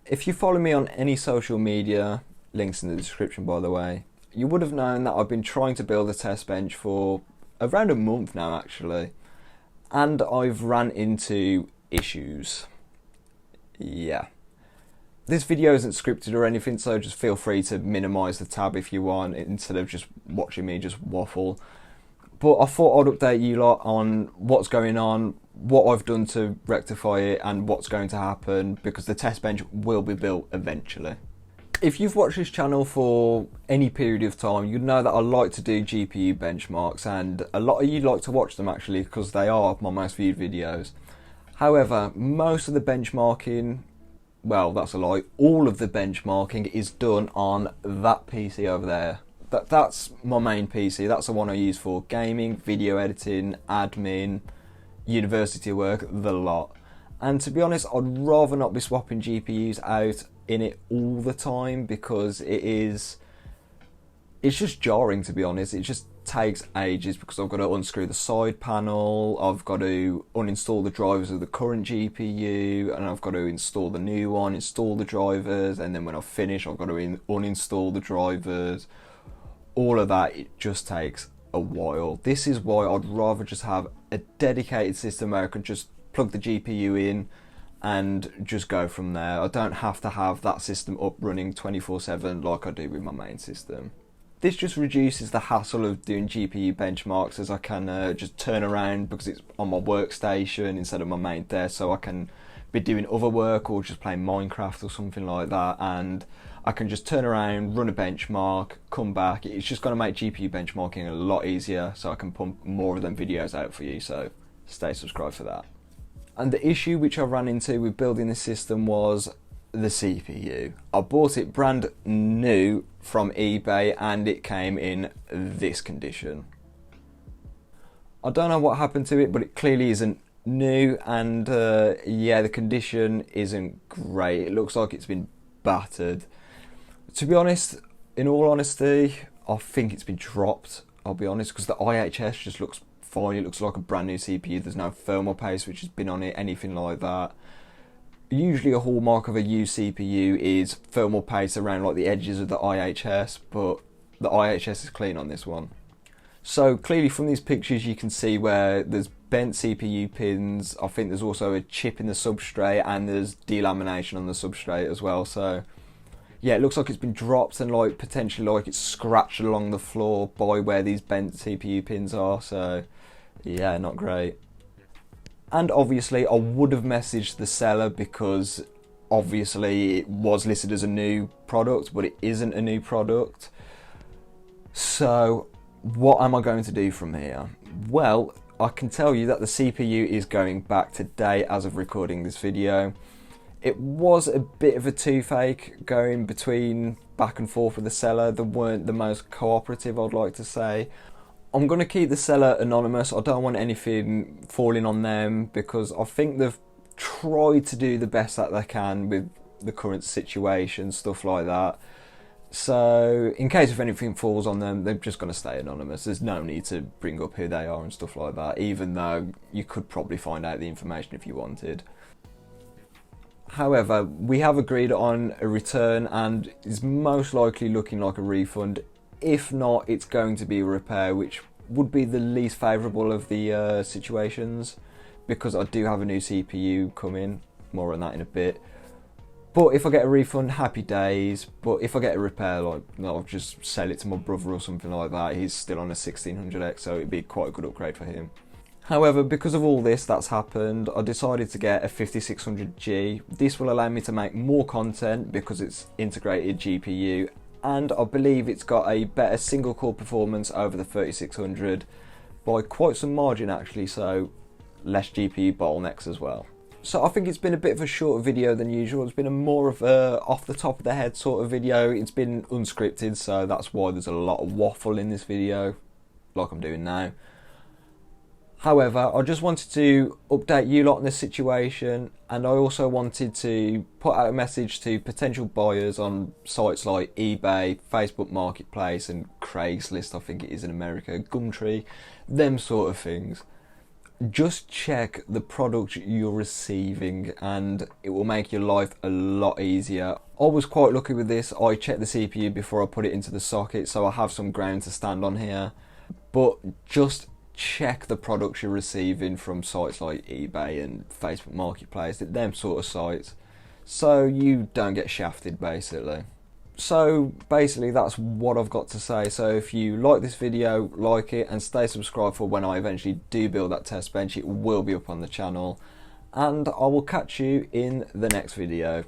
If you follow me on any social media, links in the description by the way, you would have known that I've been trying to build a test bench for around a month now actually, and I've ran into issues. Yeah. This video isn't scripted or anything, so just feel free to minimise the tab if you want, instead of just watching me just waffle. But I thought I'd update you lot on what's going on, what I've done to rectify it, and what's going to happen, because the test bench will be built eventually. If you've watched this channel for any period of time, you'd know that I like to do GPU benchmarks, and a lot of you like to watch them actually, because they are my most viewed videos. However, most of the benchmarking, well, that's a lie, all of the benchmarking is done on that PC over there. That's my main PC, that's the one I use for gaming, video editing, admin, university work, the lot. And to be honest, I'd rather not be swapping GPUs out in it all the time, because it's just jarring, to be honest. It just takes ages, because I've got to unscrew the side panel, I've got to uninstall the drivers of the current GPU, and I've got to install the new one, install the drivers, and then when I finish I've got to uninstall the drivers. All of that, it just takes a while. This is why I'd rather just have a dedicated system where I can just plug the GPU in and just go from there. I don't have to have that system up running 24/7 like I do with my main system. This just reduces the hassle of doing GPU benchmarks, as I can just turn around because it's on my workstation instead of my main desk, so I can be doing other work or just playing Minecraft or something like that, and I can just turn around, run a benchmark, come back. It's just going to make GPU benchmarking a lot easier, so I can pump more of them videos out for you, so stay subscribed for that. And the issue which I ran into with building this system was the CPU. I bought it brand new from eBay and it came in this condition. I don't know what happened to it, but it clearly isn't new, and yeah, the condition isn't great. It looks like it's been battered. To be honest, in all honesty, I think it's been dropped, I'll be honest, because the IHS just looks fine. It looks like a brand new CPU. There's no thermal paste which has been on it, anything like that. Usually a hallmark of a used CPU is thermal paste around like the edges of the IHS, but the IHS is clean on this one. So clearly from these pictures you can see where there's bent CPU pins. I think there's also a chip in the substrate, and there's delamination on the substrate as well. So yeah, it looks like it's been dropped, and like potentially like it's scratched along the floor by where these bent CPU pins are. So yeah, not great. And obviously I would have messaged the seller, because obviously it was listed as a new product, but it isn't a new product. So what am I going to do from here? Well, I can tell you that the CPU is going back today as of recording this video. It was a bit of a toothache going between back and forth with the seller. They weren't the most cooperative, I'd like to say. I'm going to keep the seller anonymous. I don't want anything falling on them, because I think they've tried to do the best that they can with the current situation, stuff like that. So in case if anything falls on them, they're just going to stay anonymous. There's no need to bring up who they are and stuff like that, even though you could probably find out the information if you wanted. However, we have agreed on a return, and it's most likely looking like a refund. If not, it's going to be a repair, which would be the least favourable of the situations, because I do have a new CPU coming. More on that in a bit. But if I get a refund, happy days. But if I get a repair, like, I'll just sell it to my brother or something like that. He's still on a 1600X, so it'd be quite a good upgrade for him. However, because of all this that's happened, I decided to get a 5600G. This will allow me to make more content because it's integrated GPU, and I believe it's got a better single core performance over the 3600 by quite some margin actually, so less GPU bottlenecks as well. So I think it's been a bit of a shorter video than usual. It's been a more of a off the top of the head sort of video. It's been unscripted, so that's why there's a lot of waffle in this video, like I'm doing now. However, I just wanted to update you lot on this situation, and I also wanted to put out a message to potential buyers on sites like eBay, Facebook Marketplace and Craigslist, I think it is in America, Gumtree, them sort of things. just check the product you're receiving and it will make your life a lot easier. I was quite lucky with this. I checked the CPU before I put it into the socket, so I have some ground to stand on here. But just check the products you're receiving from sites like eBay and Facebook Marketplace, them sort of sites, so you don't get shafted basically. So basically that's what I've got to say. So if you like this video, like it and stay subscribed for when I eventually do build that test bench. It will be up on the channel, and I will catch you in the next video.